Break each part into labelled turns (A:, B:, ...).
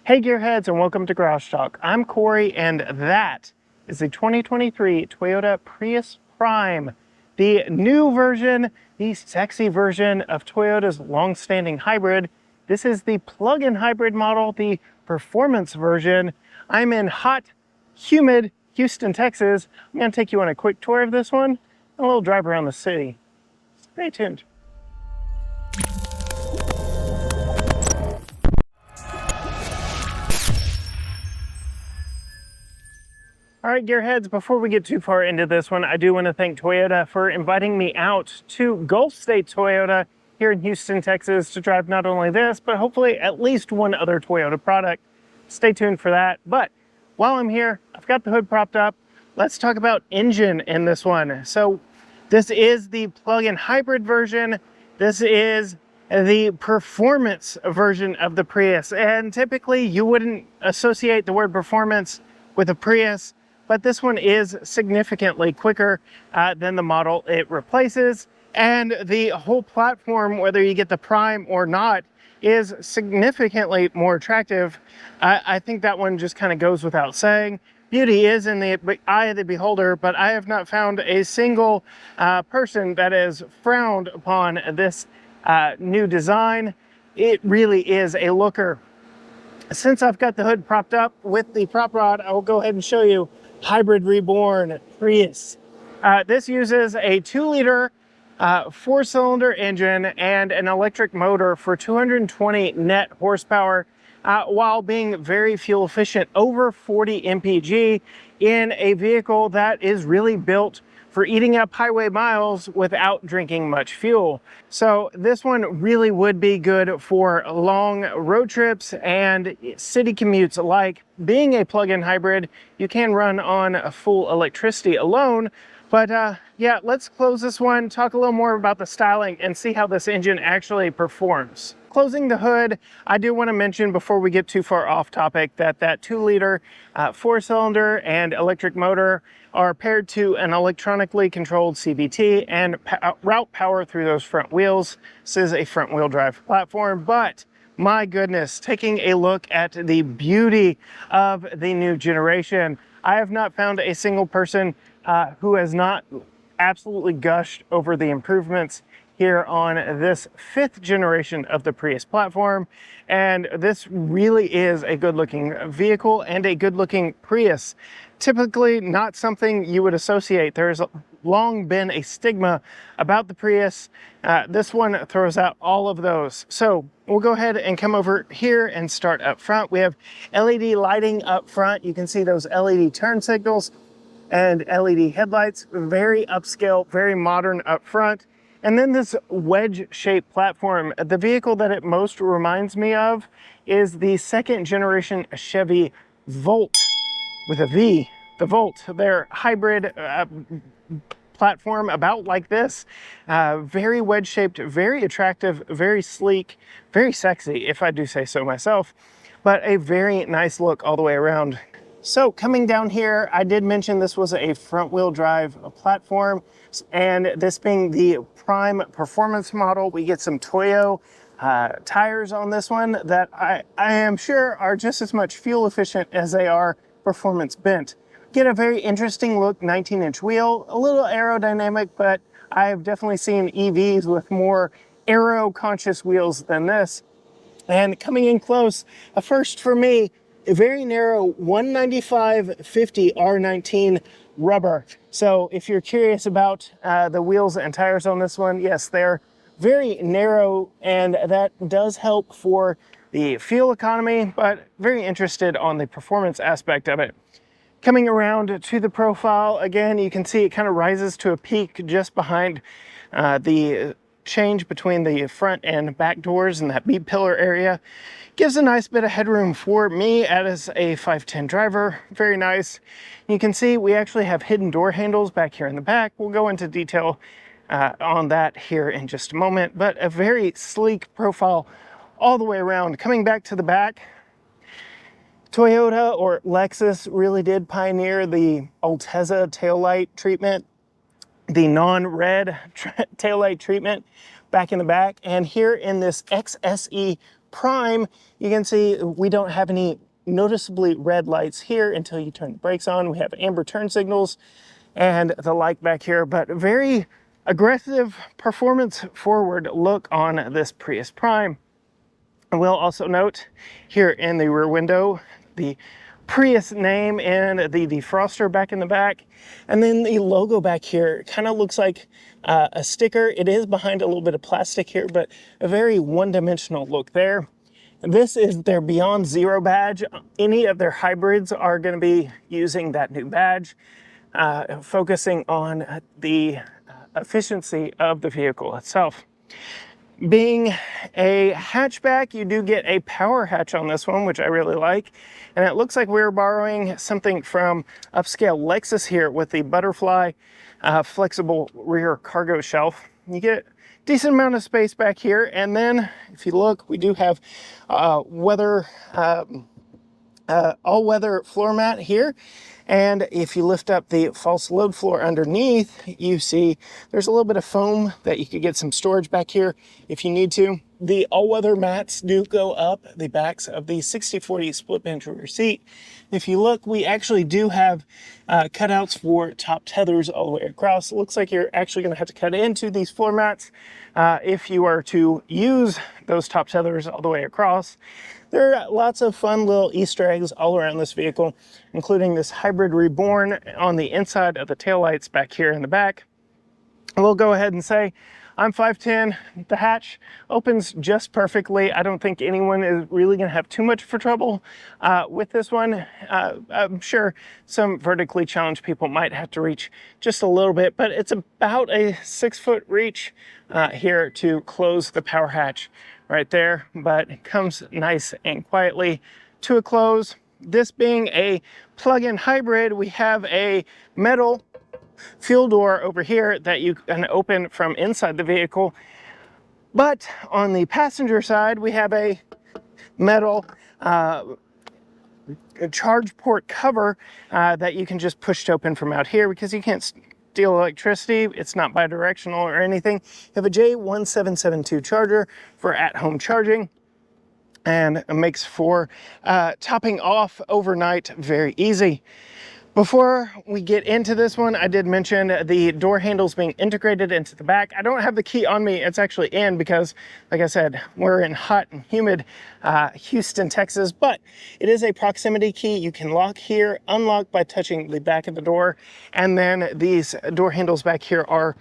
A: Hey Gearheads, and welcome to Garage Talk. I'm Corey, and that is the 2023 Toyota Prius Prime, the new version, the sexy version of Toyota's long-standing hybrid. This is the plug-in hybrid model, the performance version. I'm in hot, humid Houston, Texas. I'm going to take you on a quick tour of this one, and a little drive around the city. Stay tuned. All right, Gearheads, before we get too far into this one, I do want to thank Toyota for inviting me out to Gulf State Toyota here in Houston, Texas to drive not only this, but hopefully at least one other Toyota product. Stay tuned for that. But while I'm here, I've got the hood propped up. Let's talk about engine in this one. So this is the plug-in hybrid version. This is the performance version of the Prius. And typically you wouldn't associate the word performance with a Prius, but this one is significantly quicker than the model it replaces. And the whole platform, whether you get the Prime or not, is significantly more attractive. I think that one just kind of goes without saying. Beauty is in the eye of the beholder, but I have not found a single person that has frowned upon this new design. It really is a looker. Since I've got the hood propped up with the prop rod, I will go ahead and show you Hybrid Reborn Prius. This uses a 2-liter 4-cylinder engine and an electric motor for 220 net horsepower, while being very fuel efficient, over 40 mpg, in a vehicle that is really built for eating up highway miles without drinking much fuel. So this one really would be good for long road trips and city commutes alike. Being a plug-in hybrid, you can run on a full electricity alone. But yeah, let's close this one, talk a little more about the styling, and see how this engine actually performs. Closing the hood, I do want to mention before we get too far off topic that 2-liter 4-cylinder and electric motor are paired to an electronically controlled CVT and route power through those front wheels. This is a front-wheel drive platform, but my goodness, taking a look at the beauty of the new generation, I have not found a single person who has not absolutely gushed over the improvements here on this 5th generation of the Prius platform. And this really is a good looking vehicle and a good looking Prius. Typically not something you would associate. There's long been a stigma about the Prius. This one throws out all of those. So we'll go ahead and come over here and start up front. We have LED lighting up front. You can see those LED turn signals and LED headlights, very upscale, very modern up front. And then this wedge-shaped platform. The vehicle that it most reminds me of is the 2nd generation Chevy Volt with a V. The Volt, their hybrid platform about like this. Very wedge-shaped, very attractive, very sleek, very sexy, if I do say so myself, but a very nice look all the way around. So coming down here, I did mention this was a front-wheel drive platform, and this being the Prime performance model, we get some Toyo tires on this one that I am sure are just as much fuel efficient as they are performance bent. Get a very interesting look 19-inch wheel, a little aerodynamic, but I have definitely seen EVs with more aero-conscious wheels than this. And coming in close, a first for me, a very narrow 195/50 R19 rubber. So if you're curious about the wheels and tires on this one, yes, they're very narrow, and that does help for the fuel economy, but very interested on the performance aspect of it. Coming around to the profile, again, you can see it kind of rises to a peak just behind the change between the front and back doors and that B-pillar area. Gives a nice bit of headroom for me as a 5'10" driver. Very nice. You can see we actually have hidden door handles back here in the back. We'll go into detail on that here in just a moment, but a very sleek profile all the way around. Coming back to the back, Toyota or Lexus really did pioneer the Altezza taillight treatment, the non-red taillight treatment back in the back. And here in this XSE Prime, you can see we don't have any noticeably red lights here until you turn the brakes on. We have amber turn signals and the like back here, but very aggressive, performance forward look on this Prius Prime. I will also note here in the rear window the Prius name and the defroster back in the back, and then the logo back here kind of looks like a sticker. It is behind a little bit of plastic here, but a very one-dimensional look there. This is their Beyond Zero badge. Any of their hybrids are going to be using that new badge, focusing on the efficiency of the vehicle itself. Being a hatchback, you do get a power hatch on this one, which I really like. And it looks like we're borrowing something from Upscale Lexus here with the butterfly flexible rear cargo shelf. You get a decent amount of space back here. And then if you look, we do have all-weather floor mat here. And if you lift up the false load floor underneath, you see there's a little bit of foam that you could get some storage back here if you need to. The all-weather mats do go up the backs of the 60/40 split bench rear seat. If you look, we actually do have cutouts for top tethers all the way across. It looks like you're actually going to have to cut into these floor mats if you are to use those top tethers all the way across. There are lots of fun little Easter eggs all around this vehicle, including this hybrid reborn on the inside of the taillights back here in the back. We'll go ahead and say I'm 5'10". The hatch opens just perfectly. I don't think anyone is really going to have too much for trouble with this one. I'm sure some vertically challenged people might have to reach just a little bit, but it's about a 6-foot reach here to close the power hatch right there, but it comes nice and quietly to a close. This being a plug-in hybrid, we have a metal fuel door over here that you can open from inside the vehicle. But on the passenger side, we have a metal charge port cover that you can just push open from out here because you can't steal electricity. It's not bidirectional or anything. You have a J1772 charger for at-home charging, and it makes for topping off overnight very easy. Before we get into this one, I did mention the door handles being integrated into the back. I don't have the key on me. It's actually in because, like I said, we're in hot and humid Houston, Texas, but it is a proximity key. You can lock here, unlock by touching the back of the door, and then these door handles back here are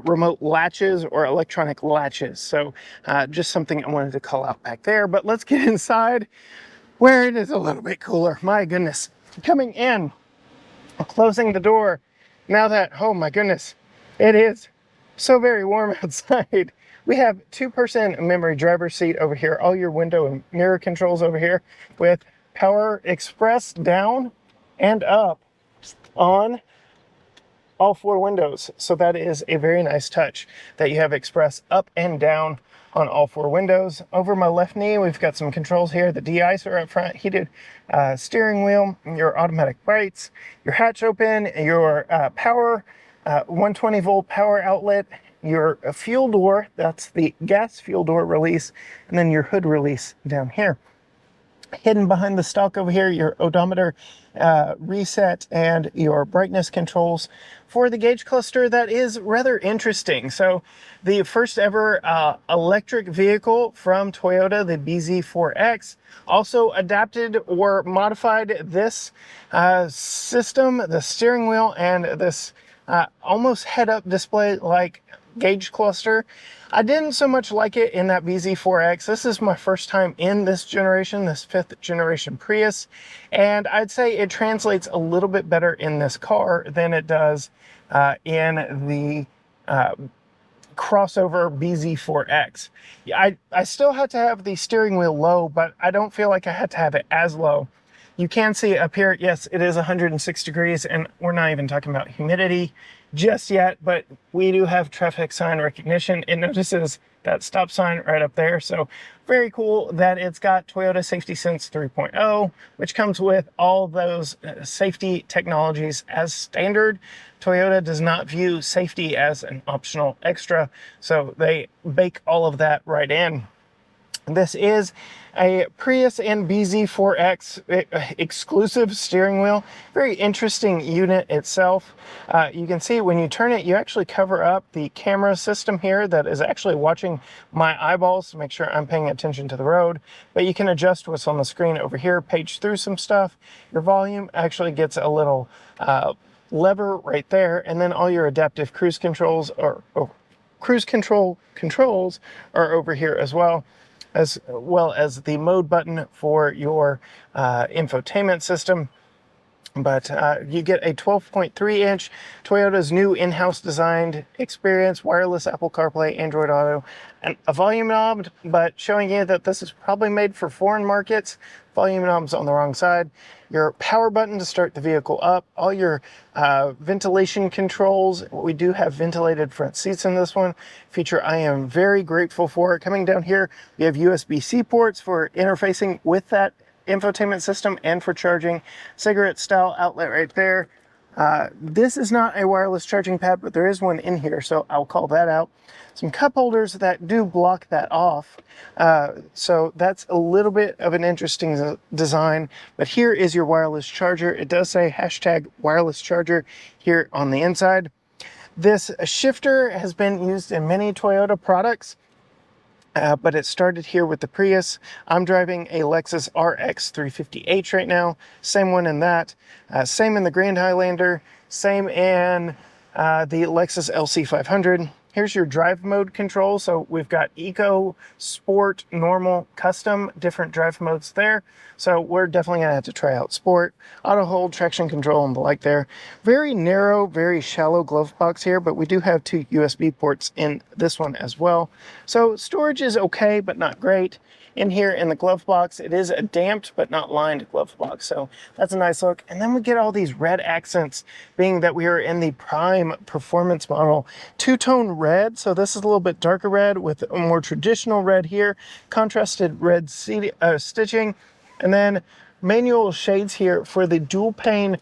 A: remote latches or electronic latches. So just something I wanted to call out back there. But let's get inside where it is a little bit cooler. My goodness. Coming in, closing the door, now that, oh my goodness, it is so very warm outside. We have 2-person memory driver's seat over here, all your window and mirror controls over here with power express down and up on all 4 windows. So that is a very nice touch that you have express up and down on all 4 windows. Over my left knee, we've got some controls here. The de-icer up front, heated steering wheel, your automatic brakes, your hatch open, your power, 120 volt power outlet, your fuel door, that's the gas fuel door release, and then your hood release down here. Hidden behind the stalk over here, your odometer reset and your brightness controls for the gauge cluster. That is rather interesting. So the first ever electric vehicle from Toyota, the BZ4X, also adapted or modified this system, the steering wheel, and this almost head-up display like gauge cluster. I didn't so much like it in that BZ4X. This is my first time in this generation, this 5th generation Prius, and I'd say it translates a little bit better in this car than it does in the crossover BZ4X. I still had to have the steering wheel low, but I don't feel like I had to have it as low. You can see up here, yes, it is 106 degrees, and we're not even talking about humidity just yet, but we do have traffic sign recognition. It notices that stop sign right up there. So very cool that it's got Toyota Safety Sense 3.0, which comes with all those safety technologies as standard. Toyota does not view safety as an optional extra, so they bake all of that right in. This is a Prius and BZ4X exclusive steering wheel. Very interesting unit itself. You can see when you turn it, you actually cover up the camera system here that is actually watching my eyeballs to make sure I'm paying attention to the road. But you can adjust what's on the screen over here, page through some stuff. Your volume actually gets a little lever right there, and then all your adaptive cruise controls controls are over here as well as the mode button for your infotainment system. But you get a 12.3-inch Toyota's new in-house designed experience, wireless Apple CarPlay, Android Auto, and a volume knob, but showing you that this is probably made for foreign markets. Volume knob's on the wrong side. Your power button to start the vehicle up, all your ventilation controls. We do have ventilated front seats in this one. Feature I am very grateful for. Coming down here, we have USB-C ports for interfacing with that infotainment system and for charging. Cigarette style outlet right there. This is not a wireless charging pad, but there is one in here, so I'll call that out. Some cup holders that do block that off. So that's a little bit of an interesting design, but here is your wireless charger. It does say hashtag wireless charger here on the inside. This shifter has been used in many Toyota products. But it started here with the Prius. I'm driving a Lexus RX 350h right now. Same one in that. Same in the Grand Highlander. Same in the Lexus LC 500. Here's your drive mode control. So we've got Eco, Sport, Normal, Custom, different drive modes there. So we're definitely gonna have to try out Sport. Auto hold, traction control, and the like there. Very narrow, very shallow glove box here, but we do have 2 USB ports in this one as well. So storage is okay, but not great. In here in the glove box, it is a damped but not lined glove box, so that's a nice look. And then we get all these red accents, being that we are in the Prime performance model. Two-tone red, so this is a little bit darker red with a more traditional red here, contrasted red stitching, and then manual shades here for the dual pane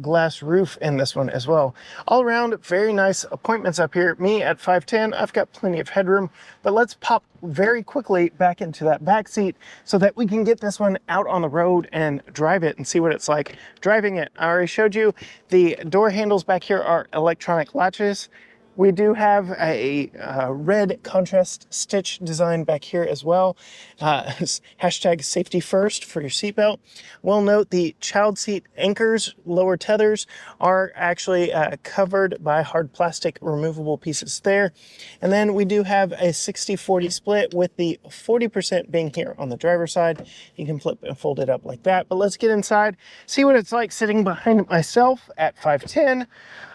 A: glass roof in this one as well. All around, very nice appointments up here. Me at 5'10", I've got plenty of headroom, but let's pop very quickly back into that back seat so that we can get this one out on the road and drive it and see what it's like driving it. I already showed you the door handles back here are electronic latches. We do have a red contrast stitch design back here as well. Hashtag safety first for your seatbelt. We'll note the child seat anchors, lower tethers, are actually covered by hard plastic removable pieces there. And then we do have a 60-40 split with the 40% being here on the driver's side. You can flip and fold it up like that. But let's get inside, see what it's like sitting behind myself at 5'10".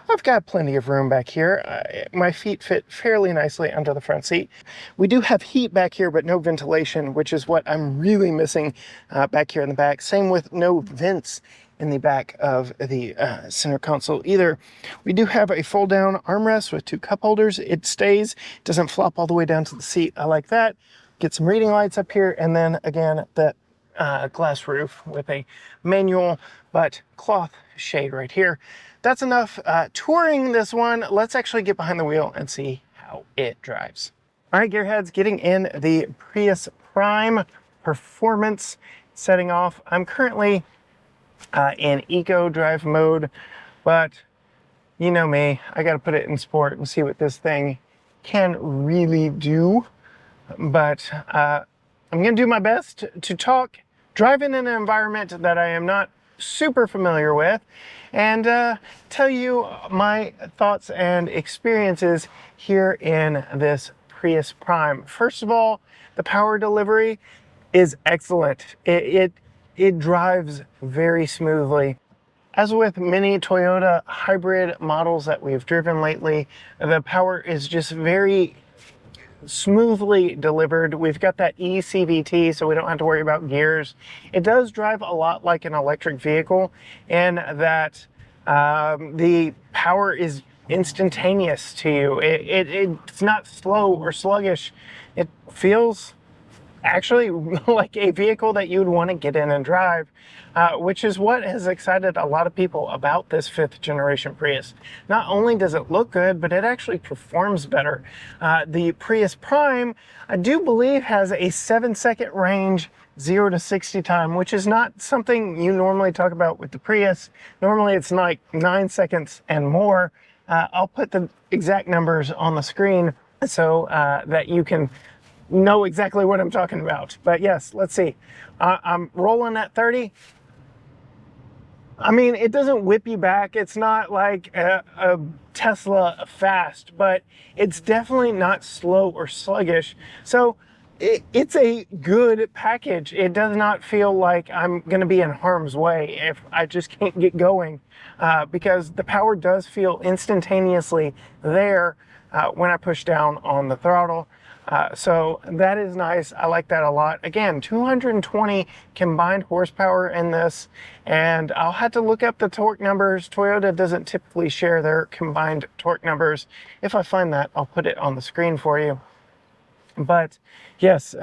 A: I've got plenty of room back here. My feet fit fairly nicely under the front seat. We do have heat back here, but no ventilation, which is what I'm really missing back here in the back. Same with no vents in the back of the center console either. We do have a fold down armrest with 2 cup holders. It stays, doesn't flop all the way down to the seat. I like that. Get some reading lights up here, and then again, that glass roof with a manual but cloth shade right here. That's enough touring this one. Let's actually get behind the wheel and see how it drives. All right, gearheads, getting in the Prius Prime performance setting off. I'm currently in eco drive mode, but you know me, I got to put it in sport and see what this thing can really do. But I'm going to do my best to talk driving in an environment that I am not super familiar with, and tell you my thoughts and experiences here in this Prius Prime. First of all, the power delivery is excellent. It drives very smoothly. As with many Toyota hybrid models that we've driven lately, the power is just very smoothly delivered. We've got that eCVT, so we don't have to worry about gears. It does drive a lot like an electric vehicle in that the power is instantaneous to you. It's not slow or sluggish. It feels actually like a vehicle that you would want to get in and drive, which is what has excited a lot of people about this 5th generation Prius. Not only does it look good, but it actually performs better. The Prius Prime, I do believe, has a 7-second range 0 to 60 time, which is not something you normally talk about with the Prius. Normally it's like 9 seconds and more. I'll put the exact numbers on the screen so that you can know exactly what I'm talking about. But yes, let's see. I'm rolling at 30. I mean, it doesn't whip you back. It's not like a Tesla fast, but it's definitely not slow or sluggish. So it's a good package. It does not feel like I'm going to be in harm's way if I just can't get going, because the power does feel instantaneously there when I push down on the throttle. So that is nice. I like that a lot. Again, 220 combined horsepower in this, and I'll have to look up the torque numbers. Toyota doesn't typically share their combined torque numbers. If I find that, I'll put it on the screen for you. But yes,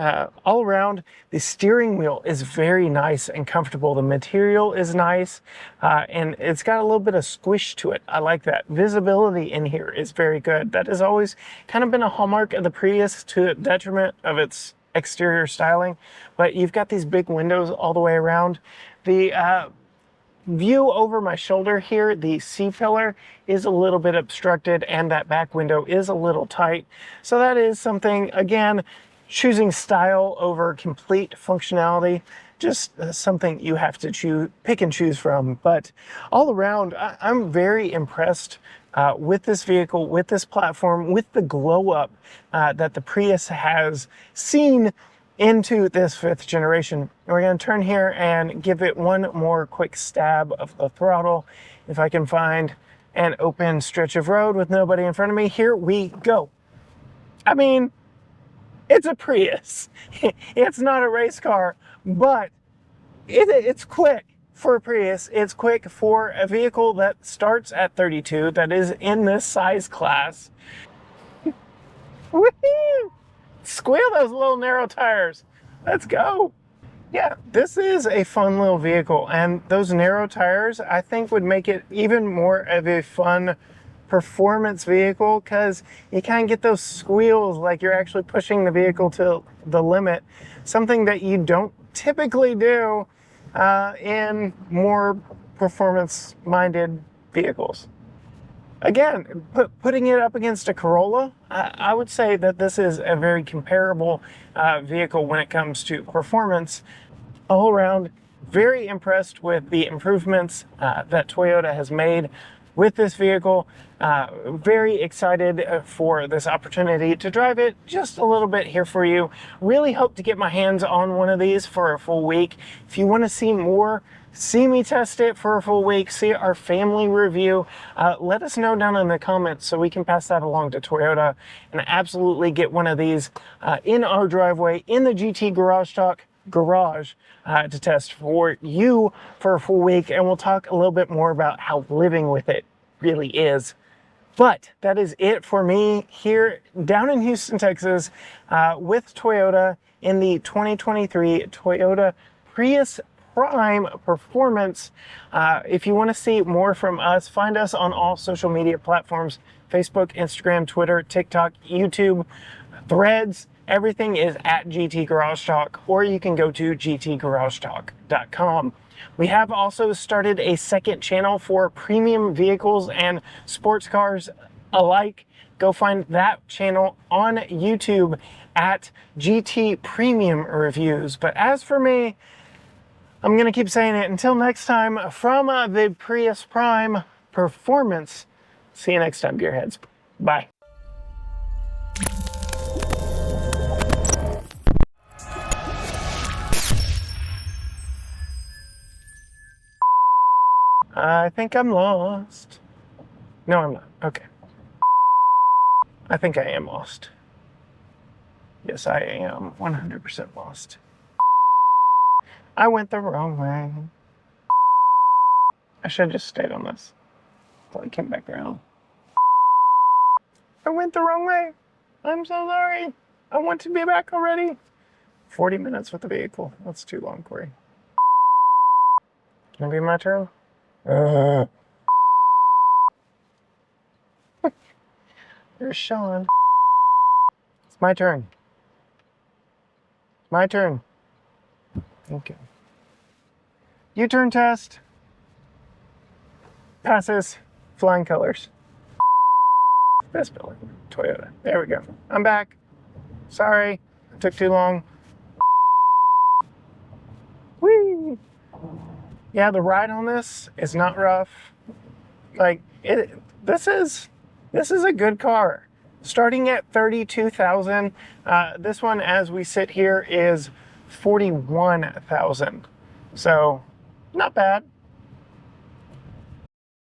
A: all around, the steering wheel is very nice and comfortable. The material is nice, and it's got a little bit of squish to it. I like that. Visibility in here is very good. That has always kind of been a hallmark of the Prius, to the detriment of its exterior styling. But you've got these big windows all the way around. The view over my shoulder here, the C-pillar is a little bit obstructed, and that back window is a little tight. So that is something, again, choosing style over complete functionality, just something you have to pick and choose from. But all around, I'm very impressed with this vehicle, with this platform, with the glow up that the Prius has seen into this 5th generation. We're going to turn here and give it one more quick stab of the throttle. If I can find an open stretch of road with nobody in front of me, here we go. I mean, it's a Prius. It's not a race car, but it's quick for a Prius. It's quick for a vehicle that starts at 32, that is in this size class. Woohoo! Squeal those little narrow tires. Let's go. Yeah, this is a fun little vehicle, and those narrow tires I think would make it even more of a fun performance vehicle, because you kind of get those squeals like you're actually pushing the vehicle to the limit, something that you don't typically do in more performance minded vehicles. Again, putting it up against a Corolla, I would say that this is a very comparable vehicle when it comes to performance. All around, very impressed with the improvements that Toyota has made with this vehicle. Very excited for this opportunity to drive it just a little bit here for you. Really hope to get my hands on one of these for a full week. If you want to see more, see me test it for a full week, see our family review, let us know down in the comments so we can pass that along to Toyota and absolutely get one of these in our driveway in the GT Garage Talk garage to test for you for a full week, and we'll talk a little bit more about how living with it really is. But that is it for me here down in Houston, Texas, with Toyota in the 2023 Toyota Prius Prime Performance. If you want to see more from us, find us on all social media platforms: Facebook, Instagram, Twitter, TikTok, YouTube, Threads. Everything is at GT Garage Talk, or you can go to gtgaragetalk.com. We have also started a second channel for premium vehicles and sports cars alike. Go find that channel on YouTube at GT Premium Reviews. But as for me, I'm going to keep saying it. Until next time, from the Prius Prime Performance, see you next time, Gearheads. Bye. I think I'm lost. No, I'm not. Okay. I think I am lost. Yes, I am 100% lost. I went the wrong way. I should have just stayed on this until I came back around. I went the wrong way. I'm so sorry. I want to be back already. 40 minutes with the vehicle. That's too long, Corey. Can it be my turn? There's Sean. It's my turn. It's my turn. Okay. U-turn test. Passes. Flying colors. Best building. Toyota. There we go. I'm back. Sorry. It took too long. Whee! Yeah, the ride on this is not rough. Like, this is a good car. Starting at $32,000. This one, as we sit here, is $41,000. So, not bad.